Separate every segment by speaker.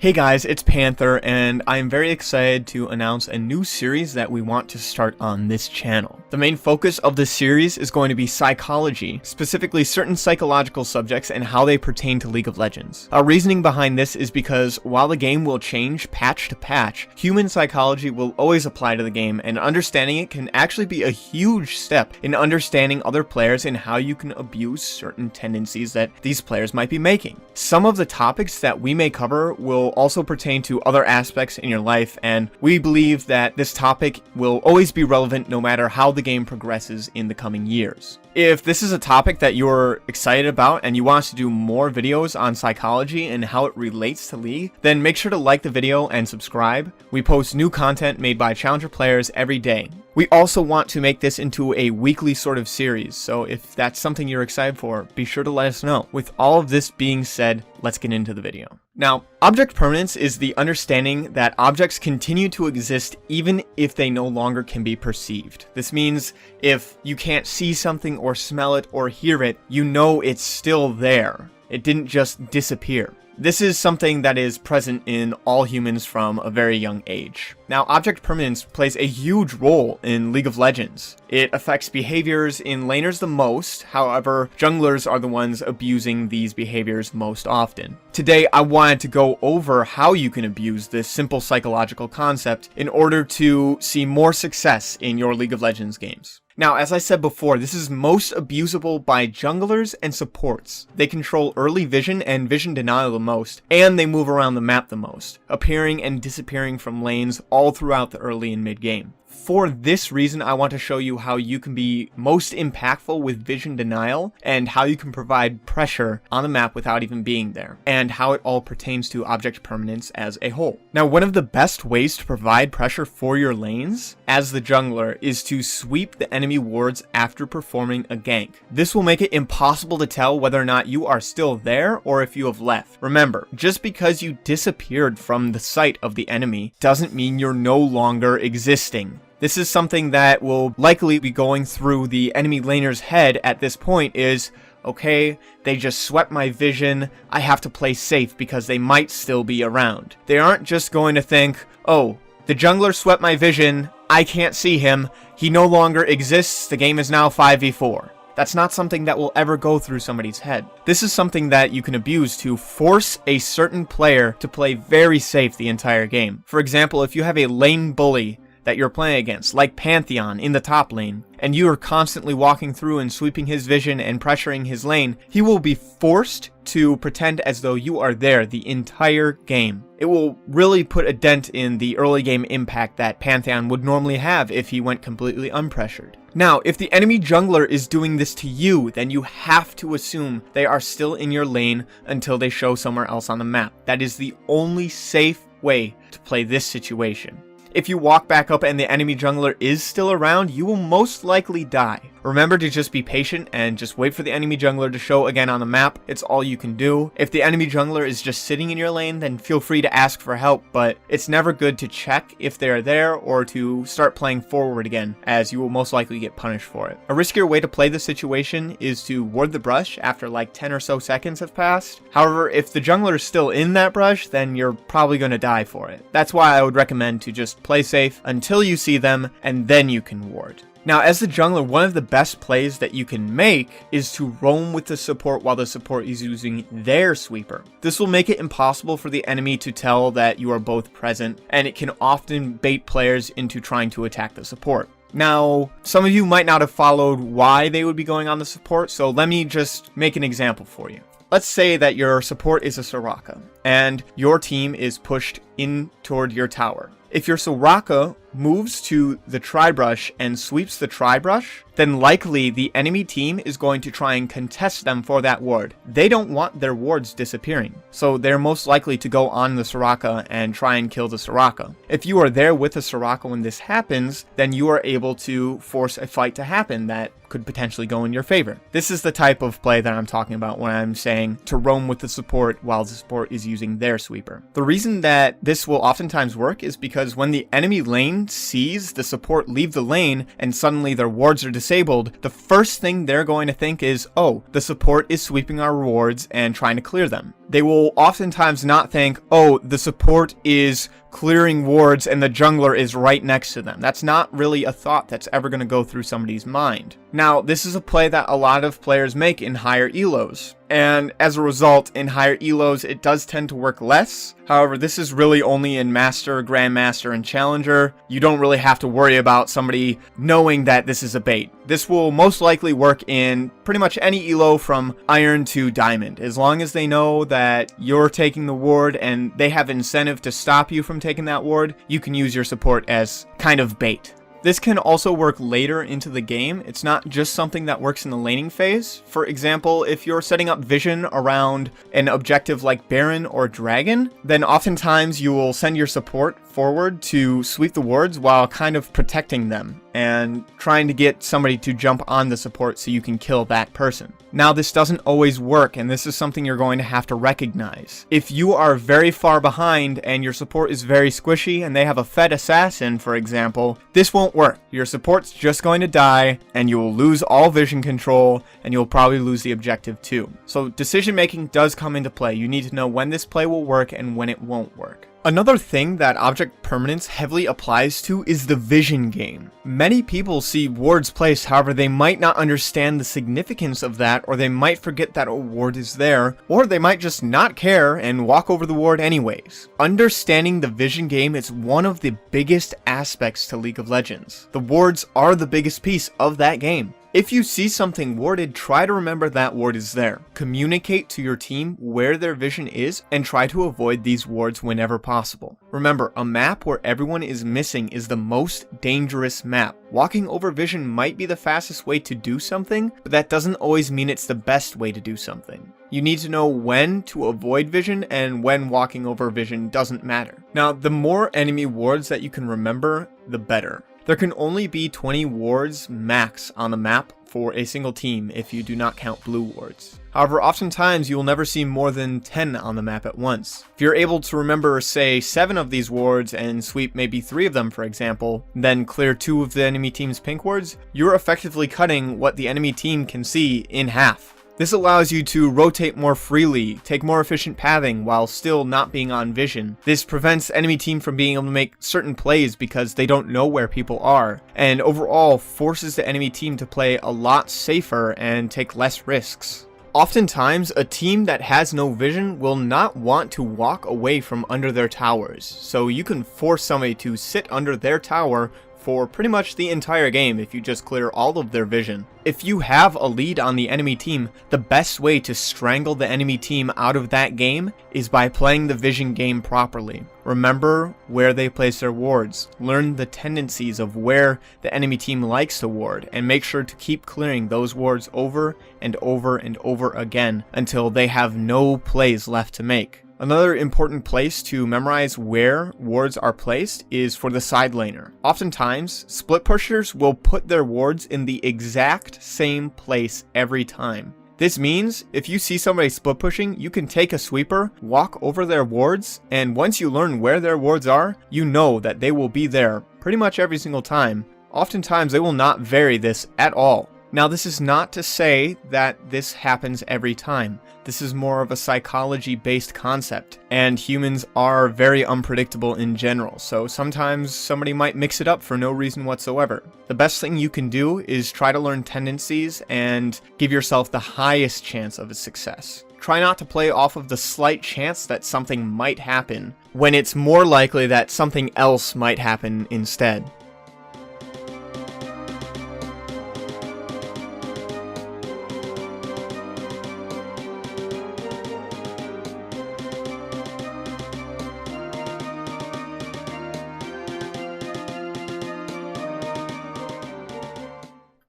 Speaker 1: Hey guys, it's Panther, and I'm very excited to announce a new series that we want to start on this channel. The main focus of this series is going to be psychology, specifically certain psychological subjects and how they pertain to League of Legends. Our reasoning behind this is because while the game will change patch to patch, human psychology will always apply to the game, and understanding it can actually be a huge step in understanding other players and how you can abuse certain tendencies that these players might be making. Some of the topics that we may cover will also pertain to other aspects in your life, and we believe that this topic will always be relevant no matter how the game progresses in the coming years. If this is a topic that you're excited about and you want us to do more videos on psychology and how it relates to League, then make sure to like the video and subscribe. We post new content made by Challenger players every day. We also want to make this into a weekly sort of series, so if that's something you're excited for, be sure to let us know. With all of this being said, let's get into the video. Now, object permanence is the understanding that objects continue to exist even if they no longer can be perceived. This means if you can't see something or smell it or hear it, you know it's still there. It didn't just disappear. This is something that is present in all humans from a very young age. Now, object permanence plays a huge role in League of Legends. It affects behaviors in laners the most, however, junglers are the ones abusing these behaviors most often. Today, I wanted to go over how you can abuse this simple psychological concept in order to see more success in your League of Legends games. Now, as I said before, this is most abusable by junglers and supports. They control early vision and vision denial the most, and they move around the map the most, appearing and disappearing from lanes all throughout the early and mid game. For this reason, I want to show you how you can be most impactful with vision denial and how you can provide pressure on the map without even being there, and how it all pertains to object permanence as a whole. Now, one of the best ways to provide pressure for your lanes as the jungler is to sweep the enemy wards after performing a gank. This will make it impossible to tell whether or not you are still there or if you have left. Remember, just because you disappeared from the sight of the enemy doesn't mean you're no longer existing. This is something that will likely be going through the enemy laner's head at this point is, okay, they just swept my vision, I have to play safe because they might still be around. They aren't just going to think, oh, the jungler swept my vision, I can't see him, he no longer exists, the game is now 5v4. That's not something that will ever go through somebody's head. This is something that you can abuse to force a certain player to play very safe the entire game. For example, if you have a lane bully that you're playing against, like Pantheon in the top lane, and you are constantly walking through and sweeping his vision and pressuring his lane, he will be forced to pretend as though you are there the entire game. It will really put a dent in the early game impact that Pantheon would normally have if he went completely unpressured. Now, if the enemy jungler is doing this to you, then you have to assume they are still in your lane until they show somewhere else on the map. That is the only safe way to play this situation. If you walk back up and the enemy jungler is still around, you will most likely die. Remember to just be patient and just wait for the enemy jungler to show again on the map. It's all you can do. If the enemy jungler is just sitting in your lane, then feel free to ask for help, but it's never good to check if they're there or to start playing forward again, as you will most likely get punished for it. A riskier way to play the situation is to ward the brush after like 10 or so seconds have passed. However, if the jungler is still in that brush, then you're probably going to die for it. That's why I would recommend to just play safe until you see them, and then you can ward. Now, as the jungler, one of the best plays that you can make is to roam with the support while the support is using their sweeper. This will make it impossible for the enemy to tell that you are both present, and it can often bait players into trying to attack the support. Now, some of you might not have followed why they would be going on the support, so let me just make an example for you. Let's say that your support is a Soraka, and your team is pushed in toward your tower. If your Soraka moves to the tri-brush and sweeps the tri-brush, then likely the enemy team is going to try and contest them for that ward. They don't want their wards disappearing, so they're most likely to go on the Soraka and try and kill the Soraka. If you are there with the Soraka when this happens, then you are able to force a fight to happen that could potentially go in your favor. This is the type of play that I'm talking about when I'm saying to roam with the support while the support is using their sweeper. The reason that this will oftentimes work is because when the enemy lane sees the support leave the lane and suddenly their wards are disabled, the first thing they're going to think is, oh, the support is sweeping our wards and trying to clear them. They will oftentimes not think, oh, the support is clearing wards and the jungler is right next to them. That's not really a thought that's ever going to go through somebody's mind. Now, this is a play that a lot of players make in higher elos, and as a result, in higher elos, it does tend to work less. However, this is really only in Master, Grandmaster, and Challenger. You don't really have to worry about somebody knowing that this is a bait. This will most likely work in pretty much any elo from Iron to Diamond. As long as they know that you're taking the ward and they have incentive to stop you from taking that ward, you can use your support as kind of bait. This can also work later into the game. It's not just something that works in the laning phase. For example, if you're setting up vision around an objective like Baron or Dragon, then oftentimes you will send your support forward to sweep the wards while kind of protecting them and trying to get somebody to jump on the support so you can kill that person. Now, this doesn't always work, and this is something you're going to have to recognize. If you are very far behind and your support is very squishy and they have a fed assassin, for example, this won't work. Your support's just going to die and you will lose all vision control and you'll probably lose the objective too. So decision making does come into play. You need to know when this play will work and when it won't work. Another thing that object permanence heavily applies to is the vision game. Many people see wards placed, however they might not understand the significance of that, or they might forget that a ward is there, or they might just not care and walk over the ward anyways. Understanding the vision game is one of the biggest aspects to League of Legends. The wards are the biggest piece of that game. If you see something warded, try to remember that ward is there. Communicate to your team where their vision is and try to avoid these wards whenever possible. Remember, a map where everyone is missing is the most dangerous map. Walking over vision might be the fastest way to do something, but that doesn't always mean it's the best way to do something. You need to know when to avoid vision and when walking over vision doesn't matter. Now, the more enemy wards that you can remember, the better. There can only be 20 wards max on the map for a single team if you do not count blue wards. However, oftentimes you will never see more than 10 on the map at once. If you're able to remember, say, 7 of these wards and sweep maybe 3 of them, for example, then clear 2 of the enemy team's pink wards, you're effectively cutting what the enemy team can see in half. This allows you to rotate more freely, take more efficient pathing while still not being on vision. This prevents enemy team from being able to make certain plays because they don't know where people are, and overall forces the enemy team to play a lot safer and take less risks. Oftentimes, a team that has no vision will not want to walk away from under their towers, so you can force somebody to sit under their tower for pretty much the entire game if you just clear all of their vision. If you have a lead on the enemy team, the best way to strangle the enemy team out of that game is by playing the vision game properly. Remember where they place their wards, learn the tendencies of where the enemy team likes to ward, and make sure to keep clearing those wards over and over and over again until they have no plays left to make. Another important place to memorize where wards are placed is for the side laner. Oftentimes, split pushers will put their wards in the exact same place every time. This means if you see somebody split pushing, you can take a sweeper, walk over their wards, and once you learn where their wards are, you know that they will be there pretty much every single time. Oftentimes, they will not vary this at all. Now, this is not to say that this happens every time. This is more of a psychology-based concept, and humans are very unpredictable in general, so sometimes somebody might mix it up for no reason whatsoever. The best thing you can do is try to learn tendencies and give yourself the highest chance of a success. Try not to play off of the slight chance that something might happen, when it's more likely that something else might happen instead.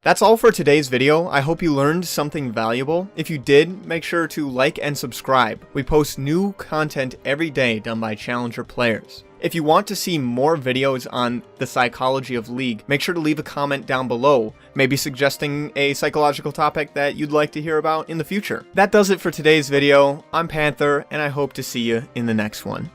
Speaker 1: That's all for today's video. I hope you learned something valuable. If you did, make sure to like and subscribe. We post new content every day done by Challenger players. If you want to see more videos on the psychology of League, make sure to leave a comment down below, maybe suggesting a psychological topic that you'd like to hear about in the future. That does it for today's video. I'm Panther, and I hope to see you in the next one.